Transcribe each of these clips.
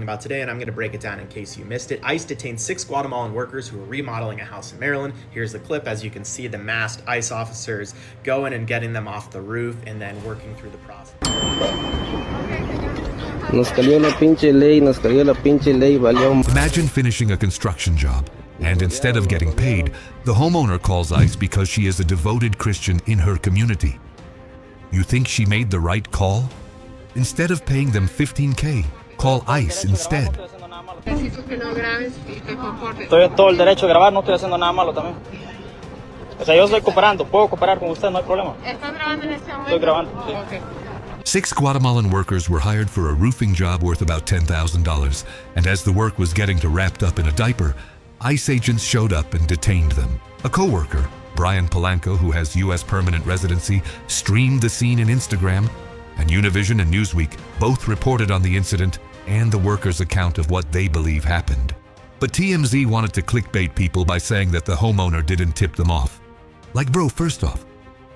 talking about today, and I'm going to break it down in case you missed it. ICE detained 6 Guatemalan workers who were remodeling a house in Maryland. Here's the clip. As you can see, the masked ICE officers going and getting them off the roof and then working through the process. Imagine finishing a construction job, and instead of getting paid, the homeowner calls ICE because she is a devoted Christian in her community. You think she made the right call? Instead of paying them $15K, call ICE instead. Estoy todo el derecho de grabar, no estoy haciendo nada malo también. O sea, yo estoy cooperando, puedo cooperar con usted, no hay problema. ¿Estás grabando en este momento? Estoy grabando, sí. Okay. 6 Guatemalan workers were hired for a roofing job worth about $10,000, and as the work was getting to wrapped up in a diaper, ICE agents showed up and detained them. A co-worker, Brian Polanco, who has U.S. permanent residency, streamed the scene in Instagram, and Univision and Newsweek both reported on the incident and the workers' account of what they believe happened. But TMZ wanted to clickbait people by saying that the homeowner didn't tip them off. Like, bro, first off,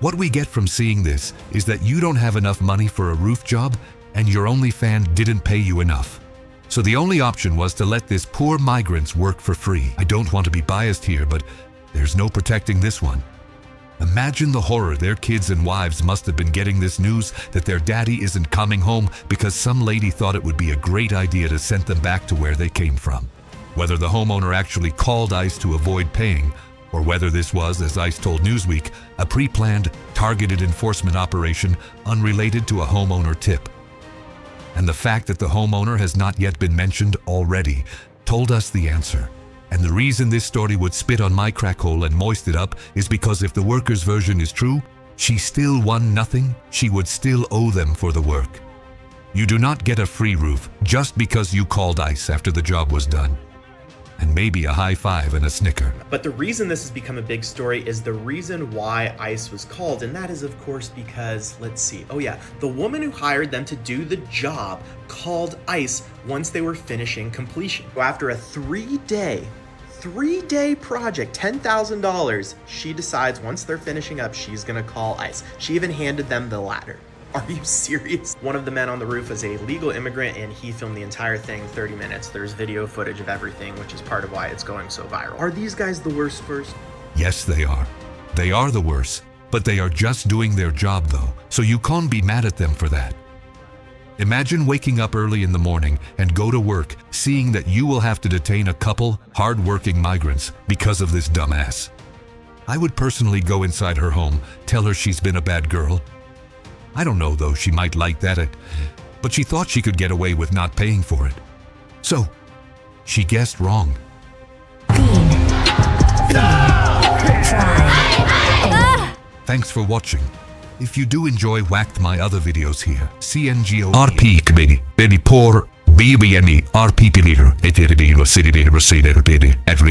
what we get from seeing this is that you don't have enough money for a roof job and your only fan didn't pay you enough. So the only option was to let this poor migrants work for free. I don't want to be biased here, but there's no protecting this one. Imagine the horror their kids and wives must have been getting this news that their daddy isn't coming home because some lady thought it would be a great idea to send them back to where they came from. Whether the homeowner actually called ICE to avoid paying, or whether this was, as ICE told Newsweek, a pre-planned, targeted enforcement operation unrelated to a homeowner tip. And the fact that the homeowner has not yet been mentioned already told us the answer. And the reason this story would spit on my crack hole and moist it up is because if the worker's version is true, she still won nothing, she would still owe them for the work. You do not get a free roof just because you called ICE after the job was done. And maybe a high five and a snicker. But the reason this has become a big story is the reason why ICE was called, and that is of course because, let's see, oh yeah, the woman who hired them to do the job called ICE once they were finishing completion. So after a three-day project, $10,000, she decides once they're finishing up, she's gonna call ICE. She even handed them the ladder. Are you serious? One of the men on the roof is a legal immigrant and he filmed the entire thing 30 minutes. There's video footage of everything, which is part of why it's going so viral. Are these guys the worst first? Yes, they are. They are the worst, but they are just doing their job though, so you can't be mad at them for that. Imagine waking up early in the morning and go to work, seeing that you will have to detain a couple hard-working migrants because of this dumbass. I would personally go inside her home, tell her she's been a bad girl. I don't know though, she might like that, but she thought she could get away with not paying for it. So, she guessed wrong. Thanks for watching. If you do enjoy whacked my other videos here, CNGO RP committee, very poor BBNE RP leader, every